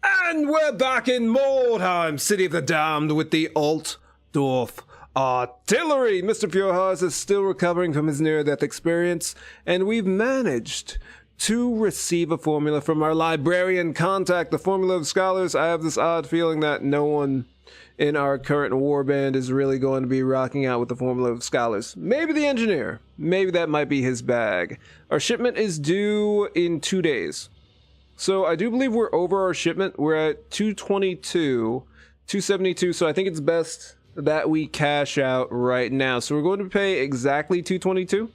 And we're back in Mordheim, City of the Damned, with the Altdorf artillery. Mr. Fjordhaus is still recovering from his near-death experience, and we've managed to receive a formula from our librarian contact, the Formula of Scholars. I have this odd feeling that no one in our current warband is really going to be rocking out with the Formula of Scholars. Maybe the engineer. Maybe that might be his bag. Our shipment is due in 2 days. So I do believe we're over our shipment. We're at 222, 272, so I think it's best that we cash out right now. So we're going to pay exactly 222.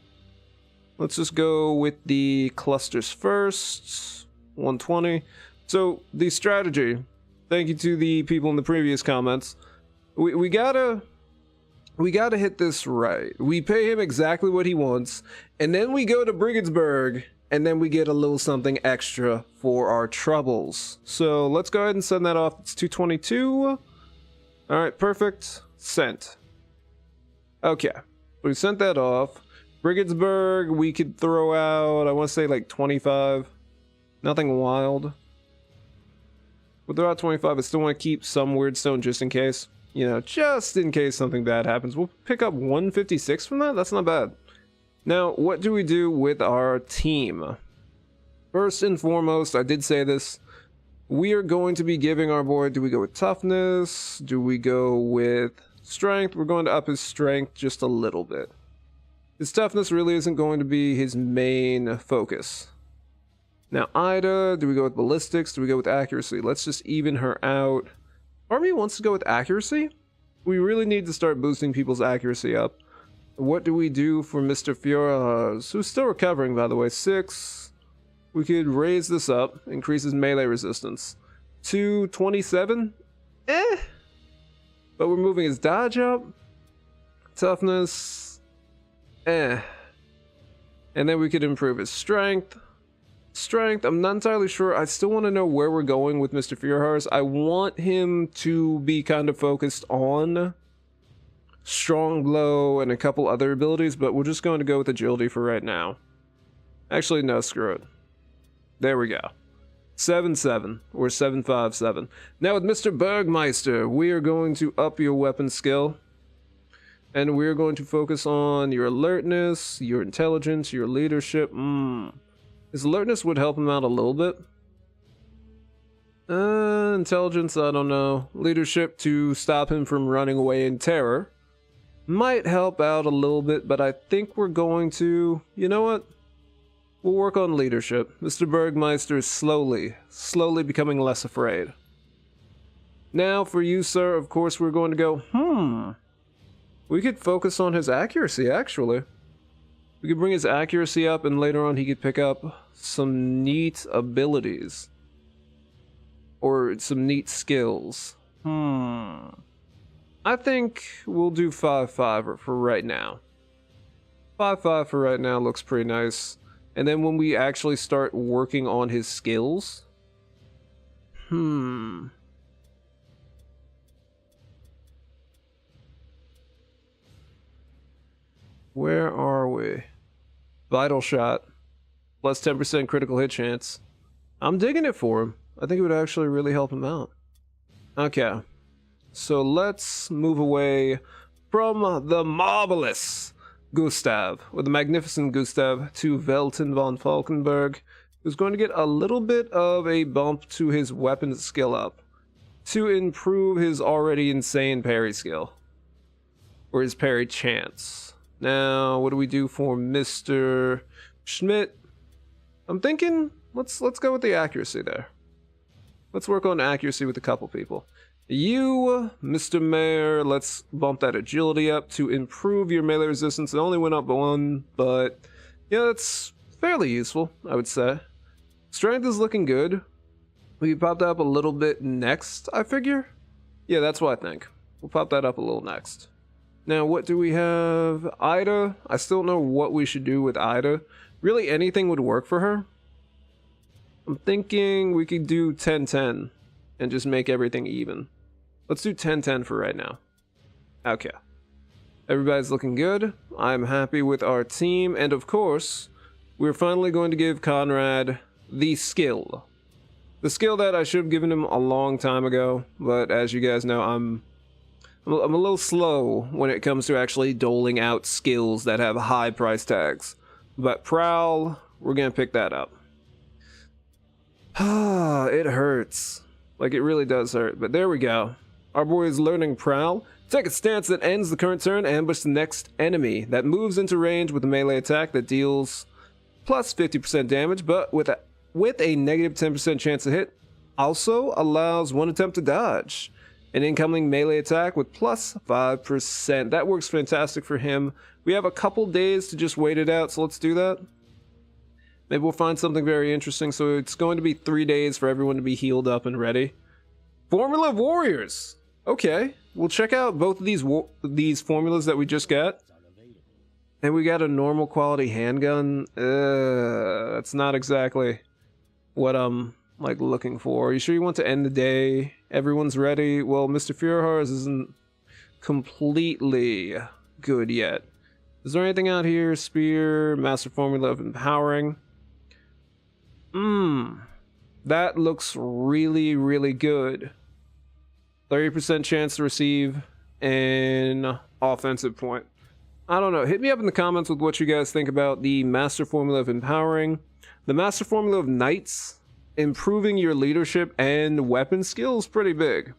Let's just go with the clusters first. 120. So the strategy, thank you to the people in the previous comments. We gotta hit this right. We pay him exactly what he wants, and then we go to Brigadsburg, and then we get a little something extra for our troubles. So let's go ahead and send that off. It's 222. All right, perfect. Sent. Okay, we sent that off. Brigadsburg, we could throw out, I want to say like 25. Nothing wild. We'll throw out 25, but still want to keep some Weirdstone just in case. You know, just in case something bad happens. We'll pick up 156 from that. That's not bad. Now, what do we do with our team? First and foremost, I did say this, we are going to be giving our boy, do we go with toughness? Do we go with strength? We're going to up his strength just a little bit. His toughness really isn't going to be his main focus. Now, Ida, do we go with ballistics? Do we go with accuracy? Let's just even her out. Army wants to go with accuracy? We really need to start boosting people's accuracy up. What do we do for Mr. Fjordhaus, who's still recovering, by the way? 6. We could raise this up, increase his melee resistance. 227? But we're moving his dodge up. Toughness. And then we could improve his strength. Strength, I'm not entirely sure. I still want to know where we're going with Mr. Fjordhaus. I want him to be kind of focused on strong blow and a couple other abilities, but we're just going to go with agility for right now. Actually, no, screw it. There we go. 7-7 or 7-5-7. Now with Mr. Bergmeister, we are going to up your weapon skill, and we're going to focus on your alertness, your intelligence, your leadership. His alertness would help him out a little bit. Intelligence, I don't know. Leadership to stop him from running away in terror might help out a little bit, but I think we're going to, you know what? We'll work on leadership. Mr. Bergmeister is slowly becoming less afraid. Now for you, sir, of course we're going to go, we could focus on his accuracy, actually. We could bring his accuracy up, and later on he could pick up some neat abilities. Or some neat skills. I think we'll do 5-5 for right now. 5-5 for right now looks pretty nice. And then when we actually start working on his skills... Where are we? Vital shot. Plus 10% critical hit chance. I'm digging it for him. I think it would actually really help him out. Okay. So let's move away from the marvelous Gustav, or the magnificent Gustav, to Velton von Falkenberg, who's going to get a little bit of a bump to his weapon skill up to improve his already insane parry skill. Or his parry chance. Now, what do we do for Mr. Schmidt? I'm thinking, let's go with the accuracy there. Let's work on accuracy with a couple people. You, Mr. Mayor, let's bump that agility up to improve your melee resistance. It only went up 1, but yeah, that's fairly useful, I would say. Strength is looking good. We popped up a little bit next, I figure. Yeah, that's what I think. We'll pop that up a little next. Now, what do we have? Ida. I still don't know what we should do with Ida. Really, anything would work for her. I'm thinking we could do 10-10 and just make everything even. Let's do 10-10 for right now. Okay. Everybody's looking good. I'm happy with our team. And of course, we're finally going to give Conrad the skill. The skill that I should have given him a long time ago, but as you guys know, I'm a little slow when it comes to actually doling out skills that have high price tags. But Prowl, we're gonna pick that up. Ah, it hurts. Like, it really does hurt, but there we go. Our boy is learning Prowl. Take a stance that ends the current turn, ambush the next enemy that moves into range with a melee attack that deals plus 50% damage, but with a negative 10% chance to hit. Also allows one attempt to dodge an incoming melee attack with plus 5%. That works fantastic for him. We have a couple days to just wait it out, so let's do that. Maybe we'll find something very interesting. So it's going to be 3 days for everyone to be healed up and ready. Formula of Warriors. Okay, we'll check out both of these formulas that we just got. And we got a normal quality handgun. That's not exactly what I'm like looking for. Are you sure you want to end the day? Everyone's ready. Well, Mr. Furhar's isn't completely good yet. Is there anything out here? Spear, Master Formula of Empowering. That looks really, really good. 30% chance to receive an offensive point. I don't know. Hit me up in the comments with what you guys think about the Master Formula of Empowering. The Master Formula of Knights, improving your leadership and weapon skills, pretty big.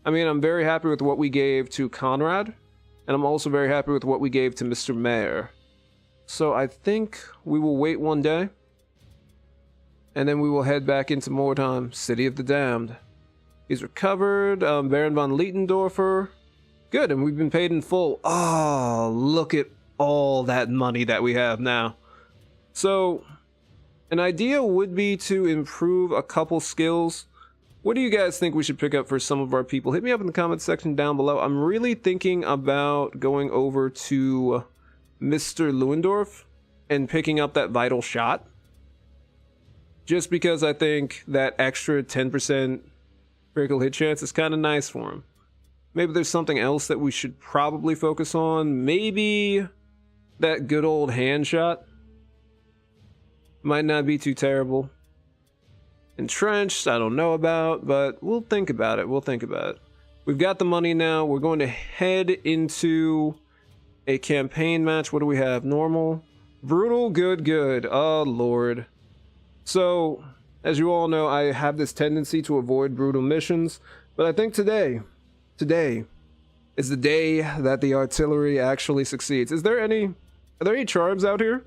I mean, I'm very happy with what we gave to Conrad, and I'm also very happy with what we gave to Mr. Mayor. So I think we will wait 1 day, and then we will head back into Mordheim, City of the Damned. He's recovered. Baron von Lietendorfer. Good, and we've been paid in full. Oh, look at all that money that we have now. So, an idea would be to improve a couple skills. What do you guys think we should pick up for some of our people? Hit me up in the comment section down below. I'm really thinking about going over to Mr. Lewendorf and picking up that vital shot. Just because I think that extra 10% critical hit chance is kind of nice for him. Maybe there's something else that we should probably focus on. Maybe that good old hand shot might not be too terrible. Entrenched, I don't know about, but we'll think about it. We'll think about it. We've got the money now. We're going to head into a campaign match. What do we have? Normal, brutal, good, good. Oh, Lord. So, as you all know, I have this tendency to avoid brutal missions, but I think today is the day that the artillery actually succeeds. Are there any charms out here?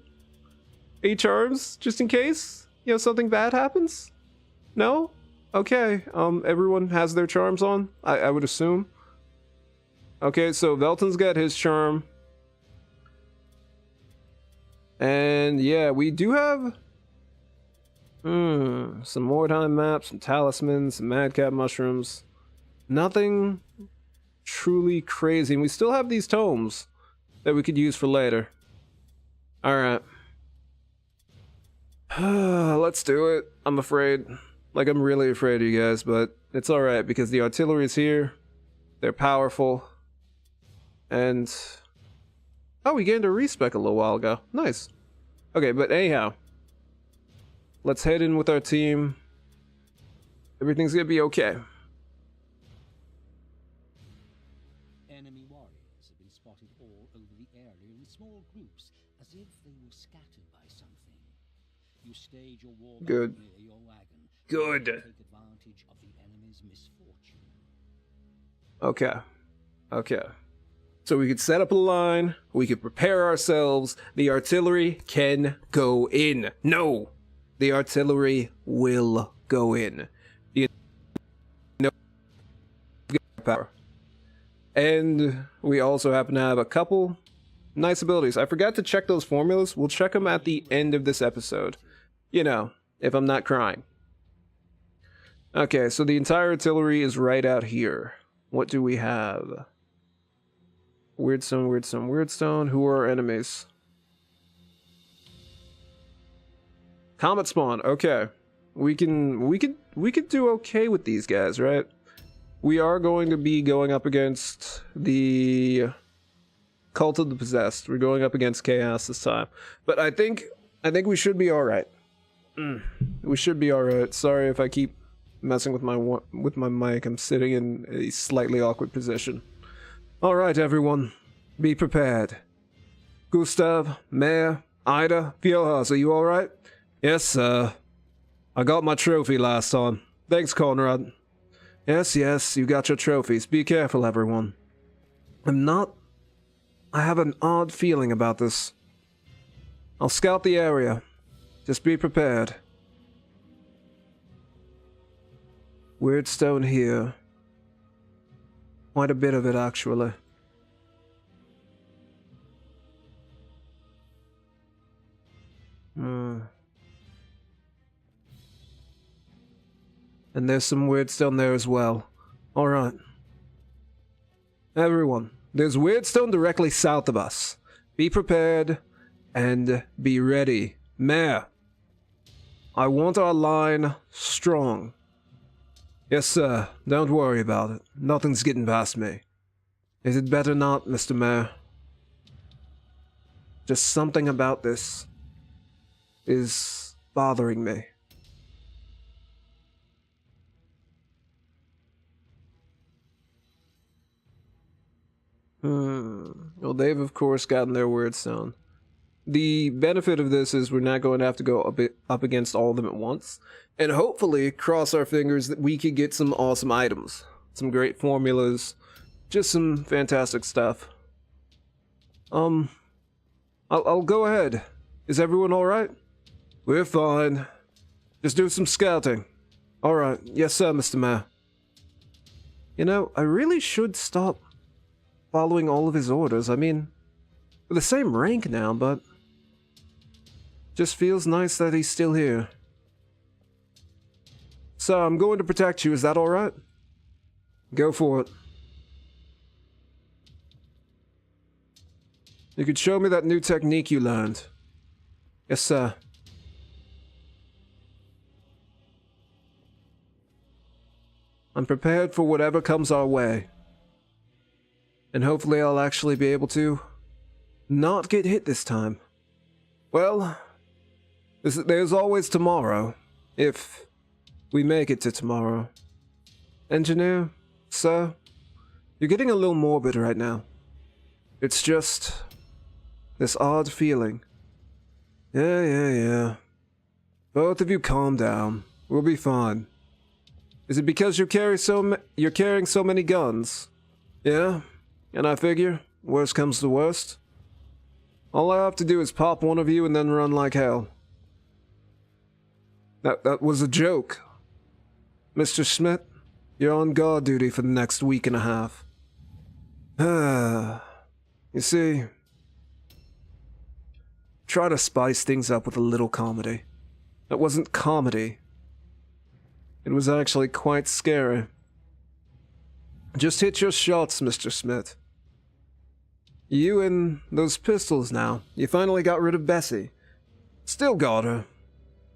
Any charms, just in case, you know, something bad happens? No? Okay, everyone has their charms on, I would assume. Okay, so Velton's got his charm. And yeah, we do have some Mordheim maps, some talismans, some madcap mushrooms. Nothing truly crazy. And we still have these tomes that we could use for later. Alright. Let's do it. I'm afraid. Like, I'm really afraid of you guys, but it's alright because the artillery is here. They're powerful. And oh, we gained a respec a little while ago. Nice. Okay, but anyhow, let's head in with our team. Everything's gonna be okay. Enemy warriors have been spotted all over the area in small groups, as if they were scattered by something. You stage your war Good. near your wagon. Good. Take advantage of the enemy's misfortune. Okay. Okay. So we could set up a line, we could prepare ourselves, the artillery can go in. No! The artillery will go in. You know, power. And we also happen to have a couple nice abilities. I forgot to check those formulas. We'll check them at the end of this episode. You know, if I'm not crying. Okay, so the entire artillery is right out here. What do we have? Weirdstone, Weirdstone, Weirdstone. Who are our enemies? Comet Spawn. Okay. We could do okay with these guys, right? We are going to be going up against the Cult of the Possessed. We're going up against Chaos this time. But I think I think we should be alright. We should be alright. Sorry if I keep messing with my mic. I'm sitting in a slightly awkward position. Alright, everyone. Be prepared. Gustav, Mare, Ida, Fjohas, are you alright? Yes, sir. I got my trophy last time. Thanks, Conrad. Yes, you got your trophies. Be careful, everyone. I have an odd feeling about this. I'll scout the area. Just be prepared. Weird stone here. Quite a bit of it, actually. And there's some weird stone there as well. Alright. Everyone, there's weird stone directly south of us. Be prepared and be ready. Mare, I want our line strong. Yes, sir. Don't worry about it. Nothing's getting past me. Is it better not, Mr. Mayor? Just something about this is bothering me. Well, they've of course gotten their word stone. The benefit of this is we're not going to have to go up against all of them at once. And hopefully, cross our fingers that we could get some awesome items. Some great formulas. Just some fantastic stuff. I'll go ahead. Is everyone alright? We're fine. Just do some scouting. Alright. Yes, sir, Mr. Mayor. You know, I really should stop following all of his orders. I mean, we're the same rank now, but just feels nice that he's still here. So, I'm going to protect you, is that alright? Go for it. You could show me that new technique you learned. Yes, sir. I'm prepared for whatever comes our way. And hopefully I'll actually be able to not get hit this time. Well, there's always tomorrow, if we make it to tomorrow. Engineer, sir, you're getting a little morbid right now. It's just this odd feeling. Yeah. Both of you calm down. We'll be fine. Is it because you're carrying so many guns? Yeah? And I figure, worst comes to worst. All I have to do is pop one of you and then run like hell. That was a joke. Mr. Schmidt, you're on guard duty for the next week and a half. You see, try to spice things up with a little comedy. That wasn't comedy. It was actually quite scary. Just hit your shots, Mr. Schmidt. You and those pistols now. You finally got rid of Bessie. Still got her.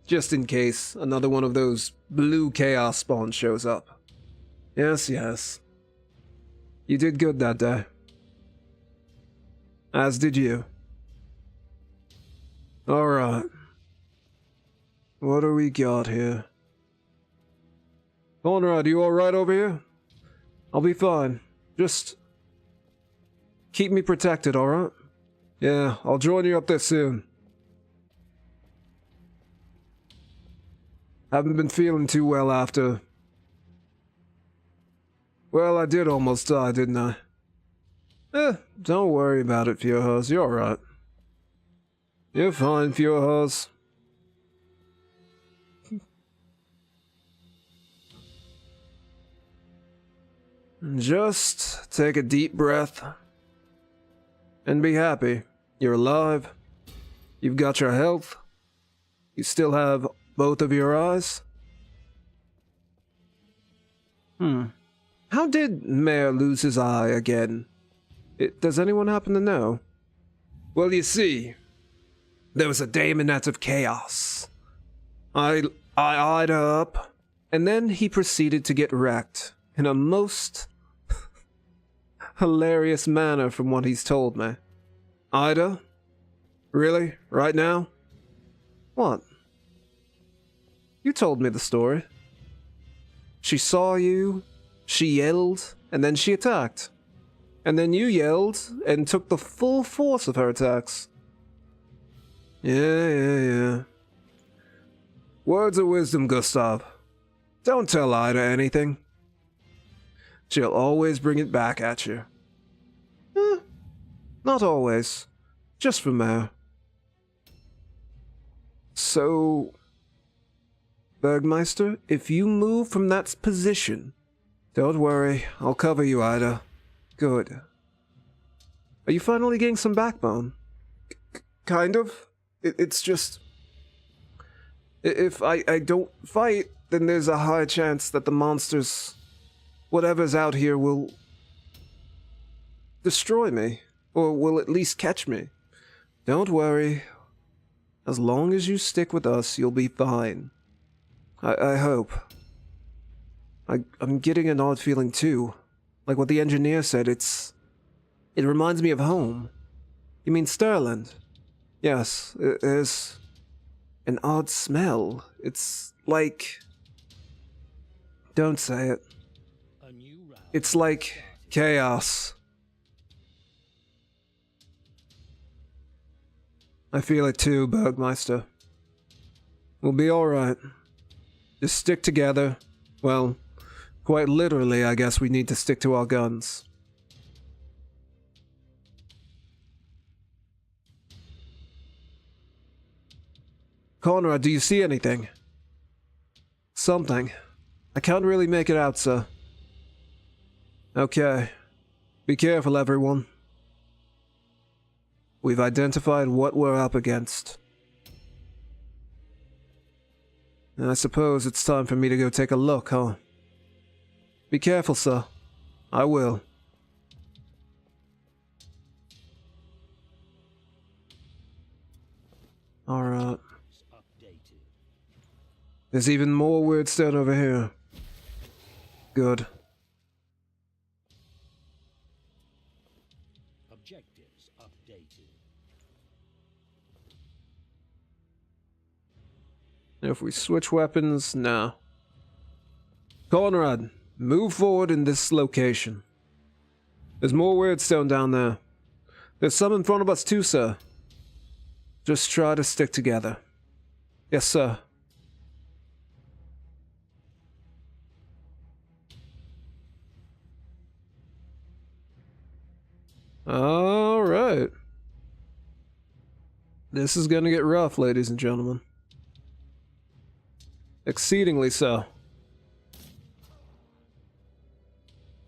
Just in case another one of those blue chaos spawns shows up. Yes. You did good that day. As did you. Alright. What do we got here? Conrad, you alright over here? I'll be fine. Just keep me protected, alright? Yeah, I'll join you up there soon. Haven't been feeling too well after... Well, I did almost die, didn't I? Don't worry about it, Fjohas. You're alright. You're fine, Fjohas. Just take a deep breath and be happy. You're alive. You've got your health. You still have both of your eyes. How did Mayor lose his eye again? Does anyone happen to know? Well, you see, there was a daemonette of chaos. I eyed her up, and then he proceeded to get wrecked in a most hilarious manner from what he's told me. Ida? Really? Right now? What? You told me the story. She saw you, she yelled, and then she attacked. And then you yelled and took the full force of her attacks. Yeah. Words of wisdom, Gustav. Don't tell Ida anything. She'll always bring it back at you. Not always. Just from there. So, Bergmeister, if you move from that position, don't worry, I'll cover you, Ida. Good. Are you finally getting some backbone? Kind of. It's just... If I don't fight, then there's a high chance that the monsters, whatever's out here, will destroy me, or will at least catch me. Don't worry. As long as you stick with us, you'll be fine. I hope. I'm getting an odd feeling too. Like what the engineer said, it reminds me of home. You mean Sterland? Yes, there's an odd smell. It's like... Don't say it. It's like chaos. I feel it too, Bergmeister. We'll be alright. Just stick together. Well, quite literally, I guess we need to stick to our guns. Conrad, do you see anything? Something. I can't really make it out, sir. Okay. Be careful, everyone. We've identified what we're up against. I suppose it's time for me to go take a look, huh? Be careful, sir. I will. Alright. There's even more weird stuff over here. Good. Objectives updated. If we switch weapons, no. Conrad, move forward in this location. There's more weirdstone down there. There's some in front of us too, sir. Just try to stick together. Yes, sir. Alright. This is gonna get rough, ladies and gentlemen. Exceedingly so.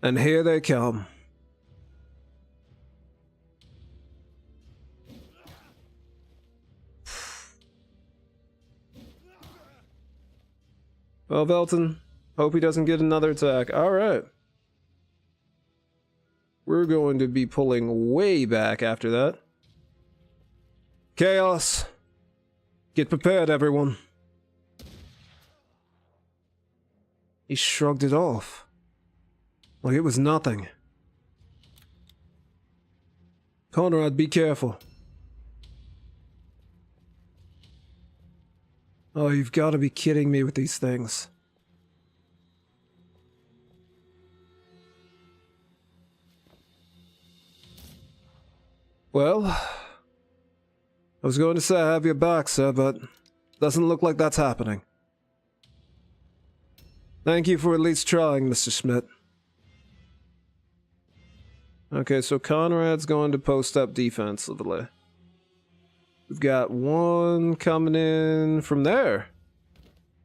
And here they come. Well, Velton, hope he doesn't get another attack. Alright. We're going to be pulling way back after that. Chaos. Get prepared, everyone. He shrugged it off. Like it was nothing. Conrad, be careful. Oh, you've got to be kidding me with these things. Well, I was going to say I have your back, sir, but doesn't look like that's happening. Thank you for at least trying, Mr. Schmidt. Okay, so Conrad's going to post up defensively. We've got one coming in from there.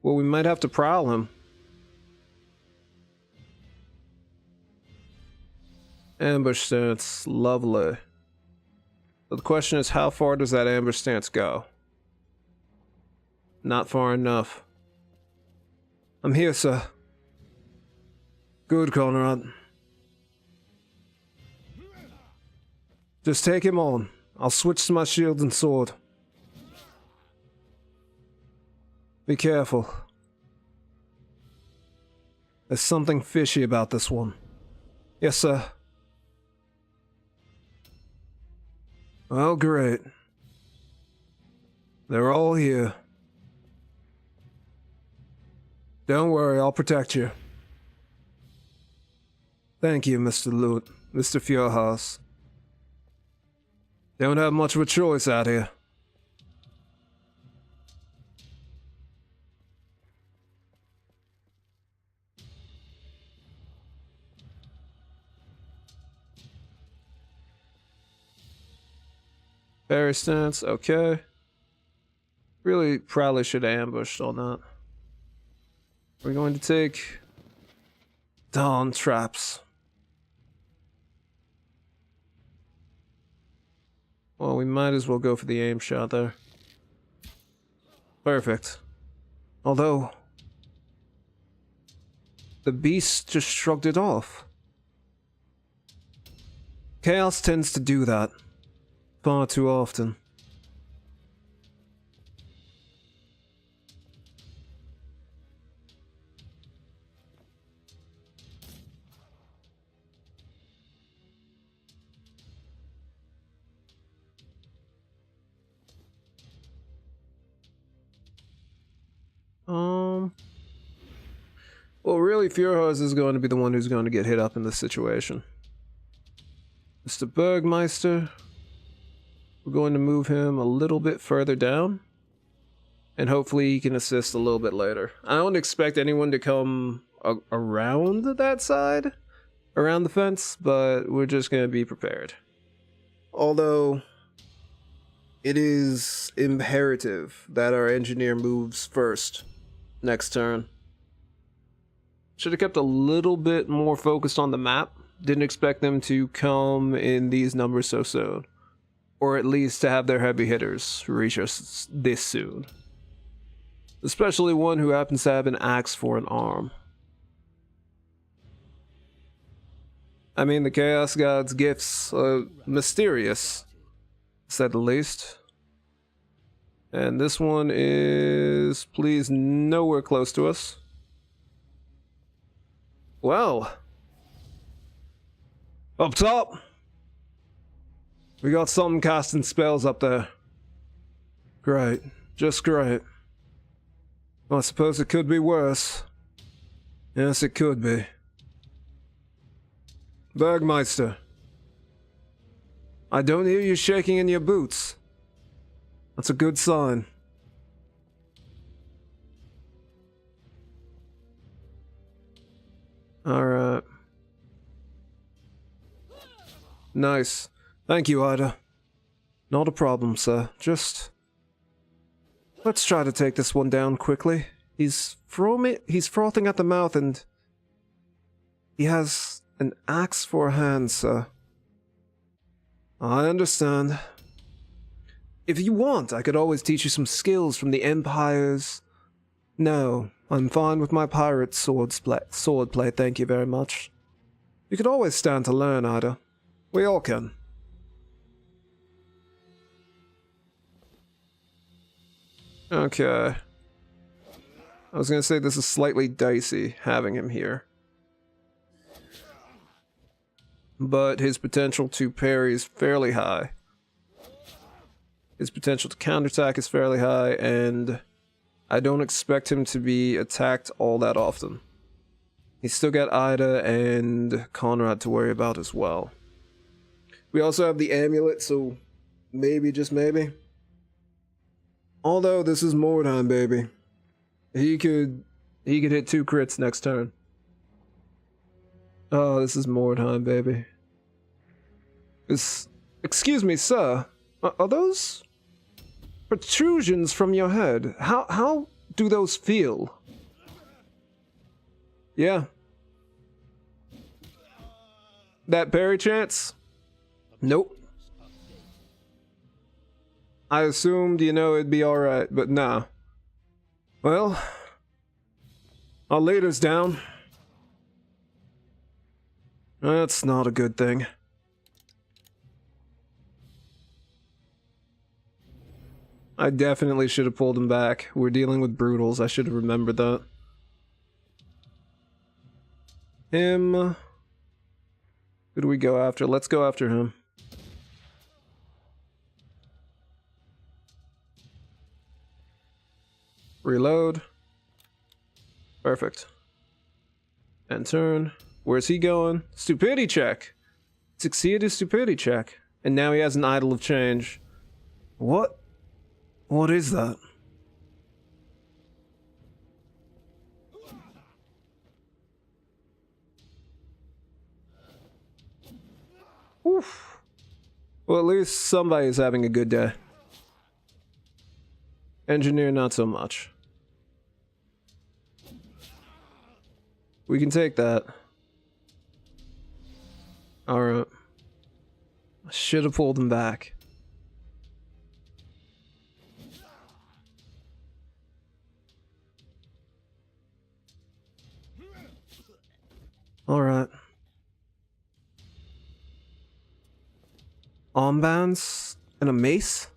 Well, we might have to prowl him. Ambush stance, lovely. But the question is, how far does that ambush stance go? Not far enough. I'm here, sir. Good, Conrad. Just take him on. I'll switch to my shield and sword. Be careful. There's something fishy about this one. Yes, sir. Well, great. They're all here. Don't worry, I'll protect you. Thank you, Mr. Mr. Furhaus. Don't have much of a choice out here. Parry stance, okay. Really probably should have ambushed on that. We're going to take dawn traps. Well, we might as well go for the aim shot there. Perfect. Although, the beast just shrugged it off. Chaos tends to do that far too often. Well, really, Furhaus is going to be the one who's going to get hit up in this situation. Mr. Bergmeister, we're going to move him a little bit further down, and hopefully he can assist a little bit later. I don't expect anyone to come around that side, around the fence, but we're just going to be prepared. Although, it is imperative that our engineer moves first next turn. Should have kept a little bit more focused on the map. Didn't expect them to come in these numbers so soon. Or at least to have their heavy hitters reach us this soon. Especially one who happens to have an axe for an arm. I mean, the Chaos God's gifts are mysterious, to say the least. And this one is, please, nowhere close to us. Well, up top, we got something casting spells up there. Great, just great. Well, I suppose it could be worse. Yes, it could be. Bergmeister, I don't hear you shaking in your boots. That's a good sign. Alright. Nice. Thank you, Ida. Not a problem, sir. Just... let's try to take this one down quickly. He's frothing at the mouth and... he has an axe for a hand, sir. I understand. If you want, I could always teach you some skills from the Empire's... No, I'm fine with my pirate swordplay, thank you very much. You could always stand to learn, Ida. We all can. Okay. I was gonna say this is slightly dicey, having him here. But his potential to parry is fairly high. His potential to counterattack is fairly high, and I don't expect him to be attacked all that often. He's still got Ida and Conrad to worry about as well. We also have the amulet, so maybe, just maybe. Although this is Mordheim, baby. He could hit 2 crits next turn. Oh, this is Mordheim, baby. Excuse me, sir. Are those protrusions from your head? How do those feel? Yeah. That parry chance? Nope. I assumed, it'd be alright, but nah. Well, our leader's down. That's not a good thing. I definitely should have pulled him back. We're dealing with brutals. I should have remembered that. Him. Who do we go after? Let's go after him. Reload. Perfect. And turn. Where's he going? Stupidity check. Succeeded his stupidity check. And now he has an idol of change. What? What is that? Oof. Well, at least somebody's having a good day. Engineer, not so much. We can take that. Alright. I should have pulled him back. Alright. Armbands and a mace?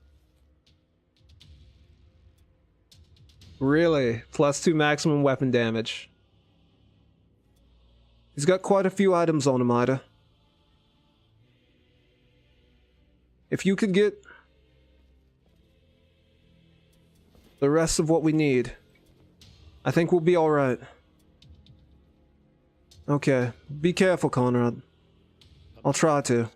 Really? +2 maximum weapon damage. He's got quite a few items on him, Ida. If you could get the rest of what we need, I think we'll be alright. Okay, be careful, Conrad. I'll try to.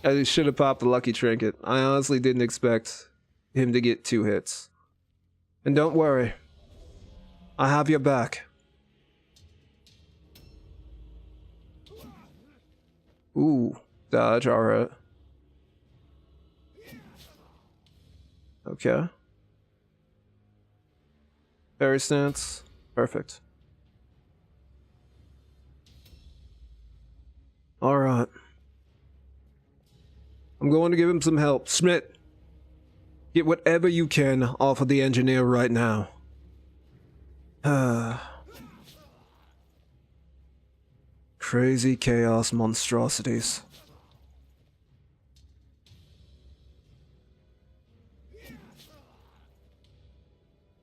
I should have popped the lucky trinket. I honestly didn't expect him to get 2 hits. And don't worry, I have your back. Ooh, dodge, alright. Okay. Parry stance, perfect. Alright. I'm going to give him some help. Schmidt, get whatever you can off of the engineer right now. Crazy chaos monstrosities.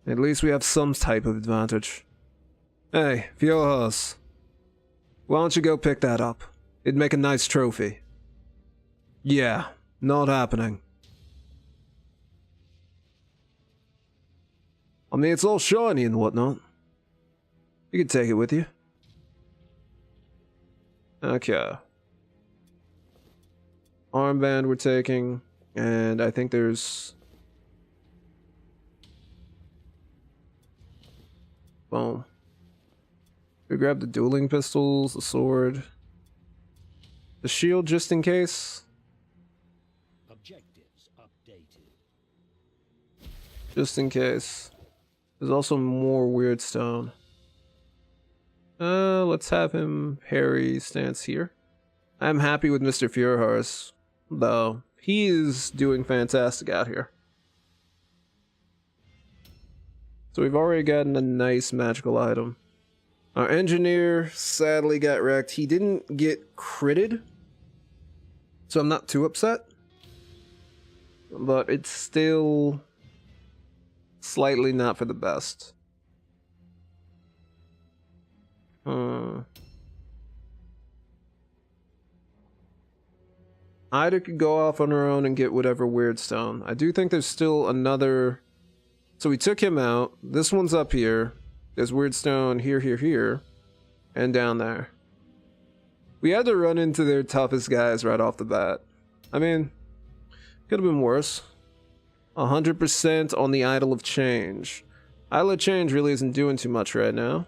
At least we have some type of advantage. Hey, Viojas. Why don't you go pick that up? It'd make a nice trophy. Yeah, not happening. I mean, it's all shiny and whatnot. You can take it with you. Okay. Armband we're taking, and I think there's... Boom. We grab the dueling pistols, the sword, the shield just in case. Objectives updated. Just in case. There's also more weird stone. Let's have him parry stance here. I'm happy with Mr. Furihars, though. He is doing fantastic out here. So we've already gotten a nice magical item. Our engineer sadly got wrecked. He didn't get critted, so I'm not too upset. But it's still slightly not for the best. Ida could go off on her own and get whatever weird stone. I do think there's still another... So we took him out. This one's up here. There's weird stone here, here, here. And down there. We had to run into their toughest guys right off the bat. I mean, could have been worse. 100% on the Idol of Change. Idol of Change really isn't doing too much right now.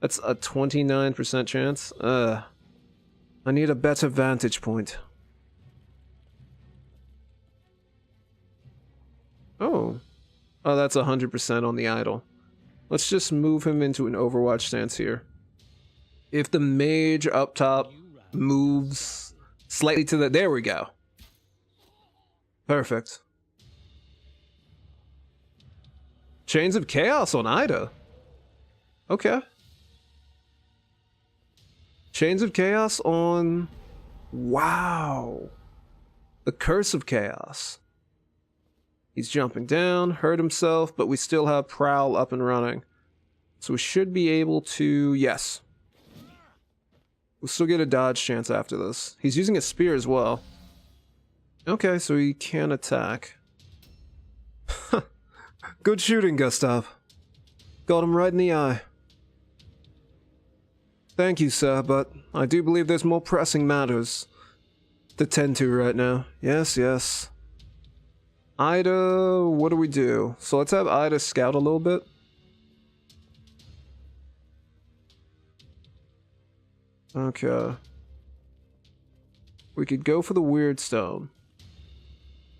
That's a 29% chance. I need a better vantage point. Oh, that's 100% on the idol. Let's just move him into an Overwatch stance here. If the mage up top moves slightly to the... There we go. Perfect. Chains of Chaos on Ida. Okay. Chains of Chaos on... Wow. The Curse of Chaos. He's jumping down, hurt himself, but we still have Prowl up and running. So we should be able to... Yes. We'll still get a dodge chance after this. He's using a spear as well. Okay, so he can attack. Good shooting, Gustav. Got him right in the eye. Thank you, sir, but I do believe there's more pressing matters to tend to right now. Yes, yes. Ida, what do we do? So let's have Ida scout a little bit. Okay. We could go for the weird stone,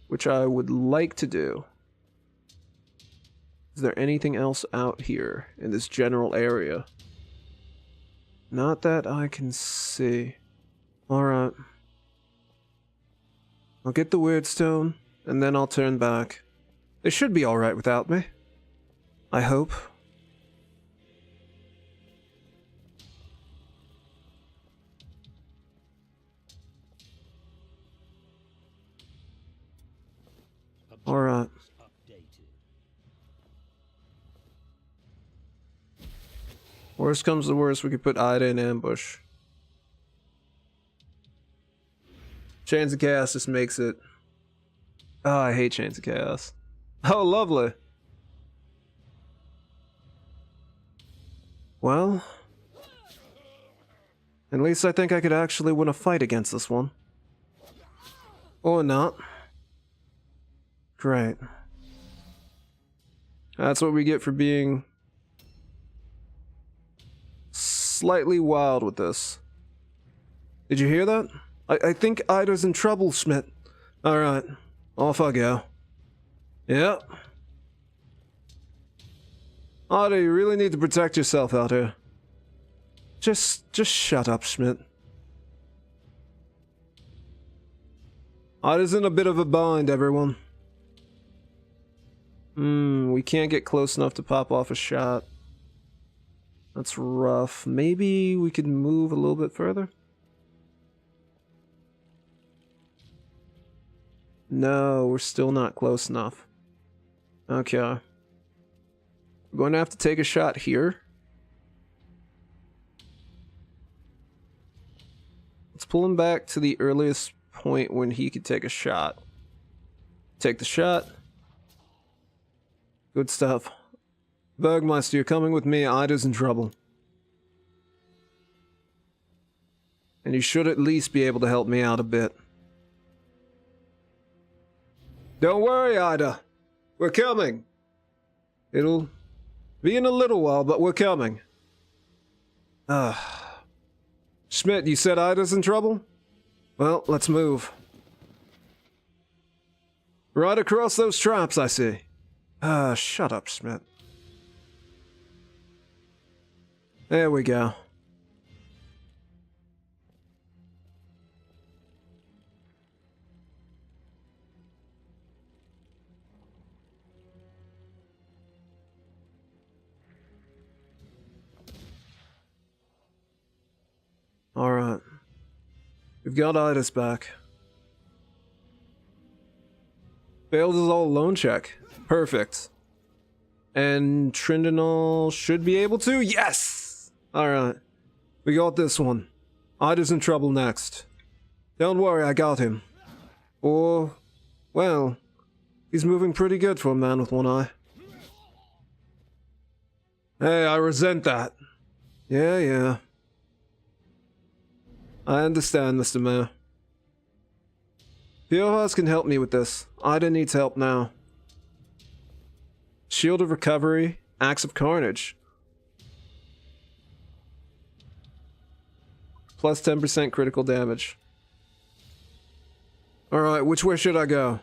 which I would like to do. Is there anything else out here in this general area? Not that I can see. Alright. I'll get the weird stone, and then I'll turn back. They should be alright without me. I hope. Alright. Worst comes to worst, we could put Ida in ambush. Chains of Chaos just makes it... Oh, I hate Chains of Chaos. Oh, lovely. Well... At least I think I could actually win a fight against this one. Or not. Great. That's what we get for being... slightly wild with this. Did you hear that? I think Ida's in trouble, Schmidt. Alright, off I go. Yep. Ida, you really need to protect yourself out here. Just shut up, Schmidt. Ida's in a bit of a bind, everyone. We can't get close enough to pop off a shot. That's rough. Maybe we could move a little bit further? No, we're still not close enough. Okay. We're going to have to take a shot here. Let's pull him back to the earliest point when he could take a shot. Take the shot. Good stuff. Bergmeister, you're coming with me. Ida's in trouble. And you should at least be able to help me out a bit. Don't worry, Ida. We're coming. It'll be in a little while, but we're coming. Schmidt, you said Ida's in trouble? Well, let's move. Right across those traps, I see. Shut up, Schmidt. There we go. Alright. We've got Ida's back. Failed his all alone check. Perfect. And Trindanol should be able to? Yes! Alright. We got this one. Ida's in trouble next. Don't worry, I got him. Or, well, he's moving pretty good for a man with one eye. Hey, I resent that. Yeah. I understand, Mr. Mayor. Piojas can help me with this. Ida needs help now. Shield of Recovery, Axe of Carnage. Plus 10% critical damage. Alright, which way should I go?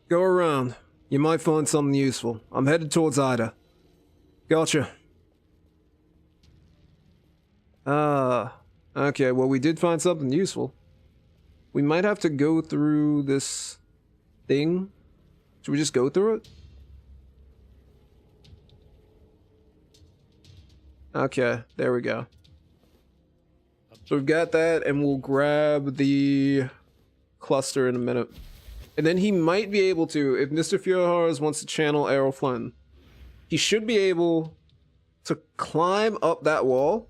Go around. You might find something useful. I'm headed towards Ida. Gotcha. Okay, well we did find something useful. We might have to go through this thing. Should we just go through it? Okay, there we go. So we've got that, and we'll grab the cluster in a minute. And then he might be able to, if Mr. Feuerhars wants to channel Errol Flynn, he should be able to climb up that wall,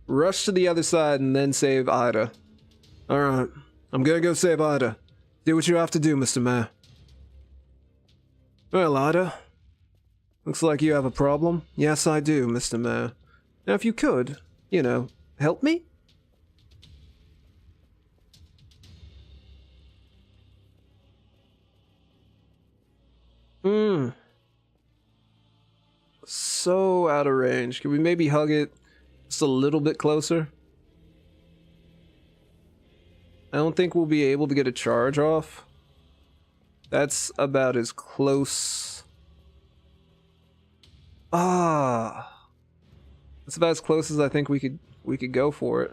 rush to the other side, and then save Ida. Alright, I'm gonna go save Ida. Do what you have to do, Mr. Mayor. Well, Ida, Looks like you have a problem. Yes, I do, Mr. Mayor. Now, if you could, you know, help me? So out of range. Can we maybe hug it just a little bit closer? I don't think we'll be able to get a charge off. That's about as close. Ah. That's about as close as I think we could go for it.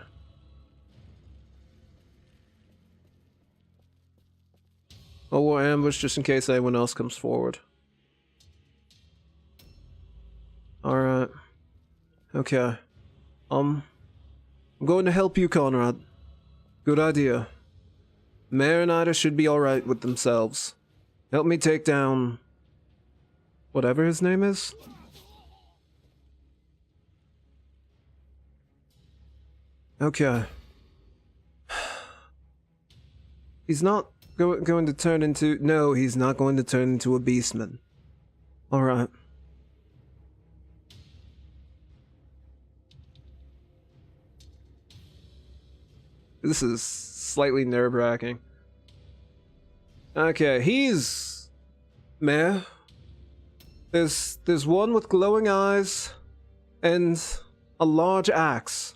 Oh, we'll ambush just in case anyone else comes forward. Alright. Okay. I'm going to help you, Conrad. Good idea. Mayor and Ida should be alright with themselves. Help me take down... whatever his name is? Okay. He's not going to turn into... No, he's not going to turn into a beastman. Alright. This is slightly nerve-wracking. Okay, he's... Meh. There's one with glowing eyes and a large axe.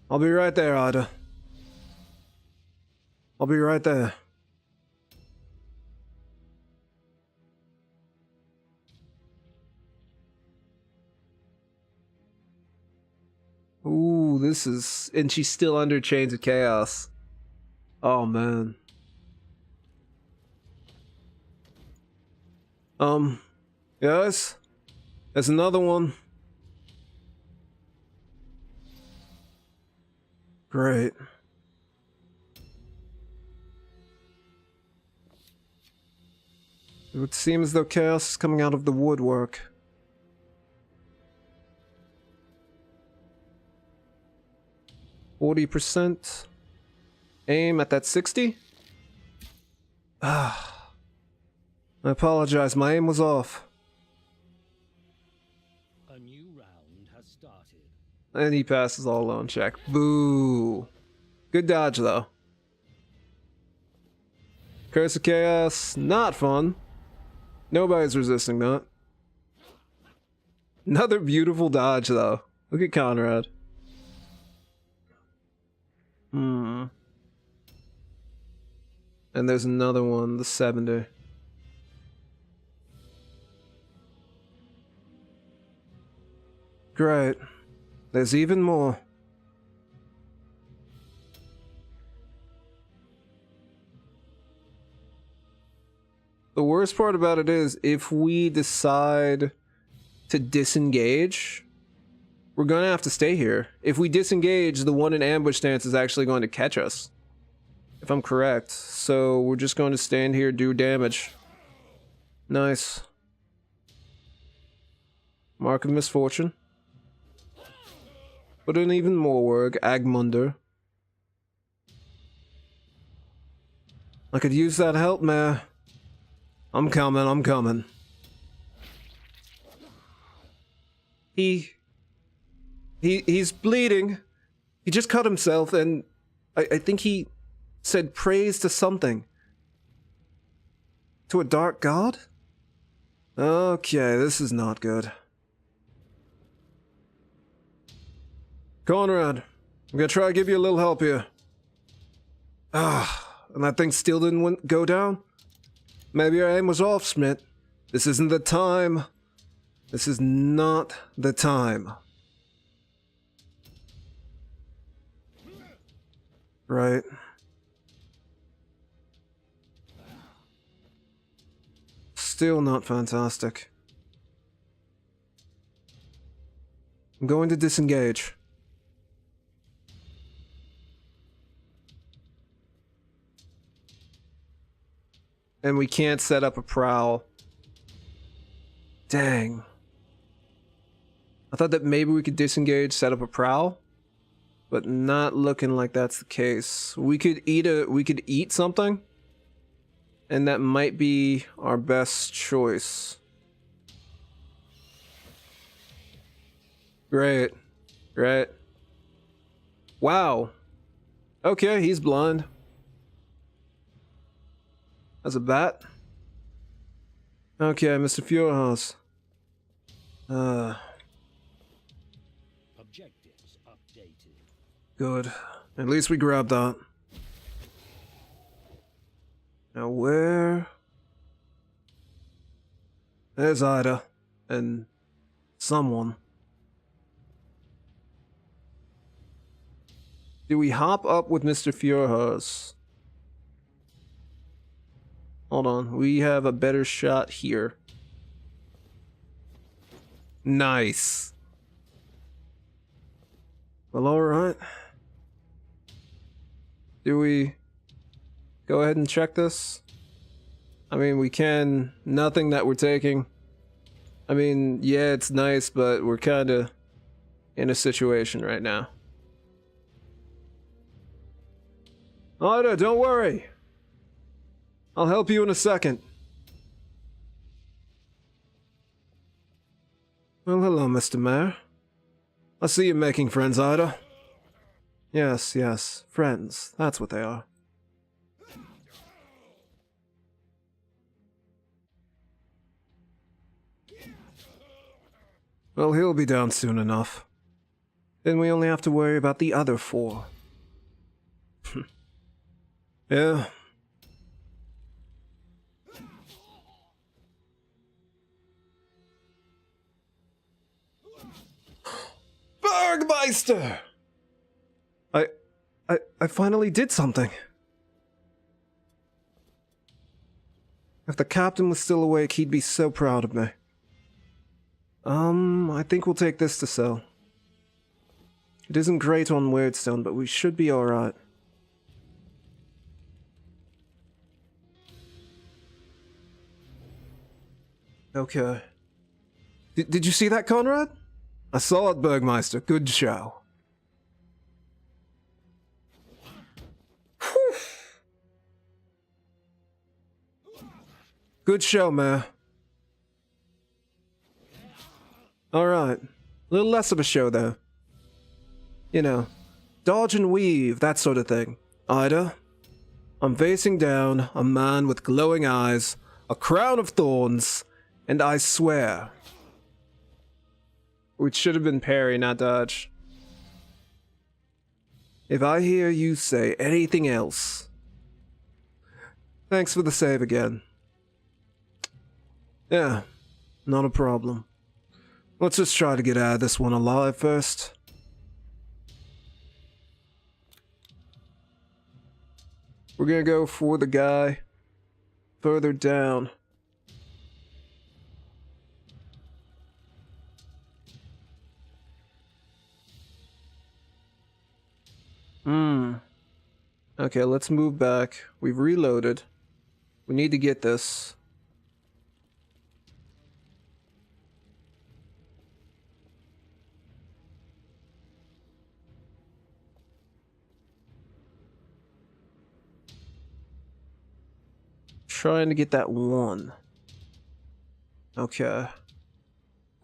I'll be right there, Ada. I'll be right there. Ooh, this is... And she's still under Chains of Chaos. Oh, man. Yes? There's another one. Great. It would seem as though chaos is coming out of the woodwork. %. Aim at that 60? Ah. I apologize, my aim was off. A new round has started. And he passes all alone check. Boo. Good dodge, though. Curse of Chaos, not fun. Nobody's resisting that. Another beautiful dodge, though. Look at Conrad. And there's another one, the 70. Great. There's even more. The worst part about it is, if we decide to disengage, we're gonna have to stay here. If we disengage, the one in ambush stance is actually going to catch us. If I'm correct. So we're just going to stand here, do damage. Nice. Mark of misfortune. But an even more work, Agmunder. I could use that help, man. I'm coming, I'm coming. He's bleeding. He just cut himself, and I think he said praise to something. To a dark god? Okay, this is not good. Conrad, I'm gonna try to give you a little help here. Ah, and that thing still didn't go down? Maybe your aim was off, Schmidt. This isn't the time. This is not the time. Right. Still not fantastic. I'm going to disengage. And we can't set up a prowl. Dang. I thought that maybe we could disengage, set up a prowl, but not looking like that's the case. We could eat something, and that might be our best choice. Great. Great. Wow. Okay, he's blind. That's a bat. Okay, Mr. Feuerhaus. Objectives updated. Good. At least we grabbed that. Now where? There's Ida. And someone. Do we hop up with Mr. Feuerhaus? Hold on, we have a better shot here. Nice. Well, alright. Do we go ahead and check this? I mean, we can. Nothing that we're taking. I mean, yeah, it's nice, but we're kinda in a situation right now. Ida, don't worry. I'll help you in a second. Well, hello, Mr. Mayor. I see you're making friends, Ida. Yes, yes, friends. That's what they are. Well, he'll be down soon enough. Then we only have to worry about the other 4. Yeah. Bergmeister! I finally did something. If the captain was still awake, he'd be so proud of me. I think we'll take this to sell. It isn't great on Weirdstone, but we should be alright. Okay. Did you see that, Conrad? I saw it, Bergmeister. Good show. Whew. Good show, Mayor. Alright. A little less of a show, though. You know, dodge and weave, that sort of thing. Ida, I'm facing down a man with glowing eyes, a crown of thorns, and I swear... Which should have been parry, not dodge. If I hear you say anything else... Thanks for the save again. Yeah, not a problem. Let's just try to get out of this one alive first. We're gonna go for the guy further down. Okay, let's move back. We've reloaded. We need to get this. Trying to get that 1. Okay.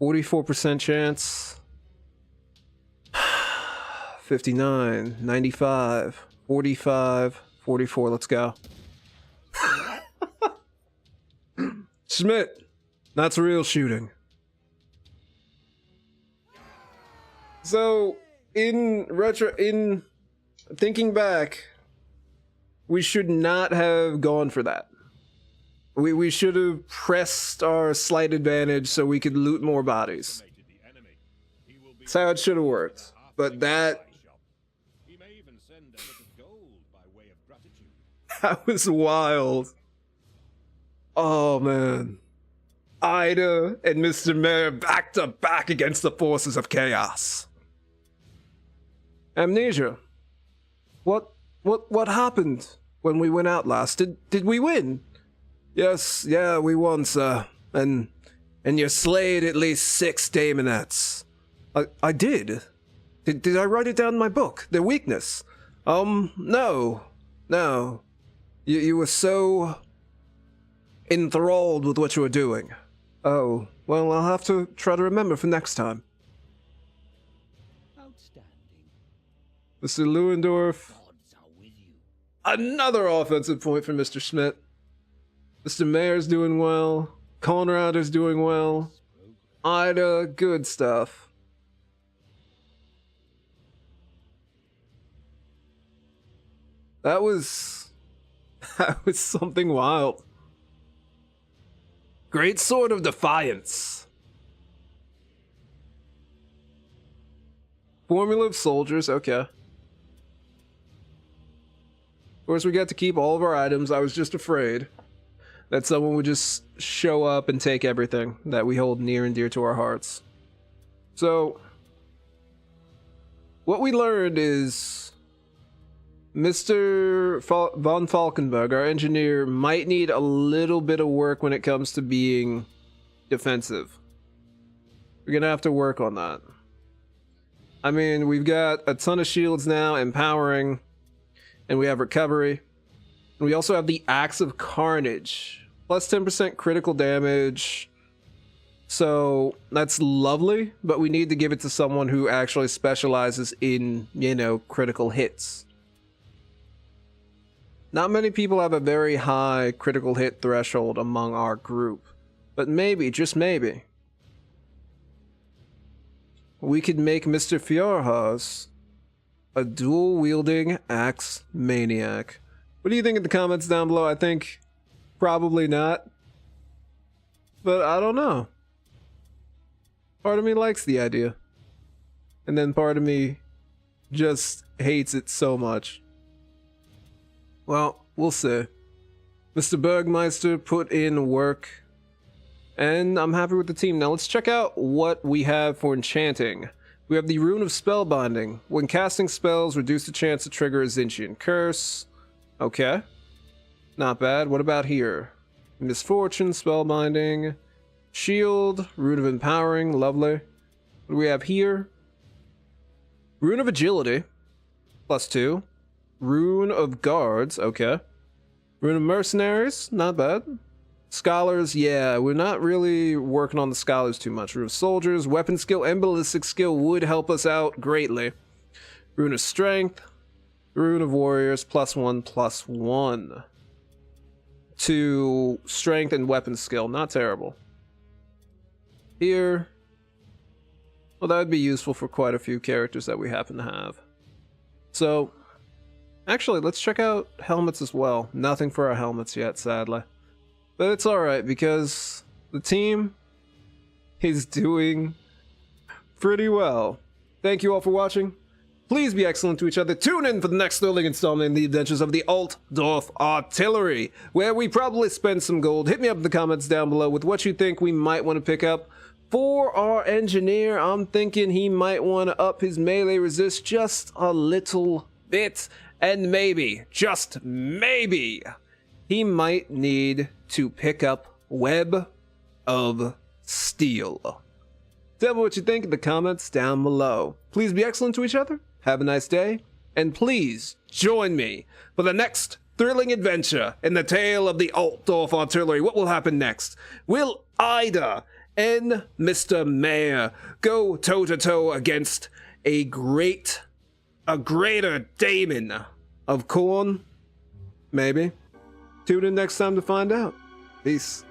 44% chance. 59, 95, 45, 44, let's go. Schmidt, that's real shooting. So, in thinking back, we should not have gone for that. We should have pressed our slight advantage so we could loot more bodies. That's how it should have worked. But that was wild. Oh man. Ida and Mr. Mayor back to back against the forces of chaos. Amnesia. What happened when we went out last? Did we win? Yes, yeah, we won, sir. And you slayed at least 6 daemonettes. I did. Did I write it down in my book? Their weakness? No. You were so enthralled with what you were doing. Oh, well, I'll have to try to remember for next time. Mr. Lewendorf. Gods are with you. Another offensive point for Mr. Schmidt. Mr. Mayer's doing well. Conrad is doing well. Ida, good stuff. That was something wild. Great Sword of Defiance. Formula of Soldiers, okay. Of course, we got to keep all of our items. I was just afraid that someone would just show up and take everything that we hold near and dear to our hearts. So, what we learned is Mr. von Falkenberg, our engineer, might need a little bit of work when it comes to being defensive. We're gonna have to work on that. I mean, we've got a ton of shields now, empowering, and we have recovery. And we also have the Axe of Carnage, plus 10% critical damage. So that's lovely, but we need to give it to someone who actually specializes in, you know, critical hits. Not many people have a very high critical hit threshold among our group, but maybe, just maybe, we could make Mr. Fjorhaus a dual-wielding axe maniac. What do you think in the comments down below? I think probably not, but I don't know. Part of me likes the idea, and then part of me just hates it so much. Well, we'll see. Mr. Bergmeister put in work, and I'm happy with the team. Now let's check out what we have for enchanting. We have the Rune of Spellbinding. When casting spells, reduce the chance to trigger a Zinchian curse. Okay. Not bad. What about here? Misfortune, Spellbinding. Shield, Rune of Empowering, lovely. What do we have here? Rune of Agility, +2. Rune of Guards, okay. Rune of Mercenaries, not bad. Scholars, yeah, we're not really working on the Scholars too much. Rune of Soldiers, Weapon Skill and Ballistic Skill would help us out greatly. Rune of Strength, Rune of Warriors, +1/+1. To Strength and Weapon Skill, not terrible. Here, well, that would be useful for quite a few characters that we happen to have. So, actually, let's check out helmets as well. Nothing for our helmets yet, sadly. But it's alright, because the team is doing pretty well. Thank you all for watching. Please be excellent to each other. Tune in for the next thrilling installment in the adventures of the Altdorf Artillery, where we probably spend some gold. Hit me up in the comments down below with what you think we might want to pick up. For our engineer, I'm thinking he might want to up his melee resist just a little bit. And maybe, just maybe, he might need to pick up Web of Steel. Tell me what you think in the comments down below. Please be excellent to each other. Have a nice day. And please join me for the next thrilling adventure in the tale of the Altdorf Artillery. What will happen next? Will Ida and Mr. Mayor go toe-to-toe against a greater Damon of Corn? Maybe. Tune in next time to find out. Peace.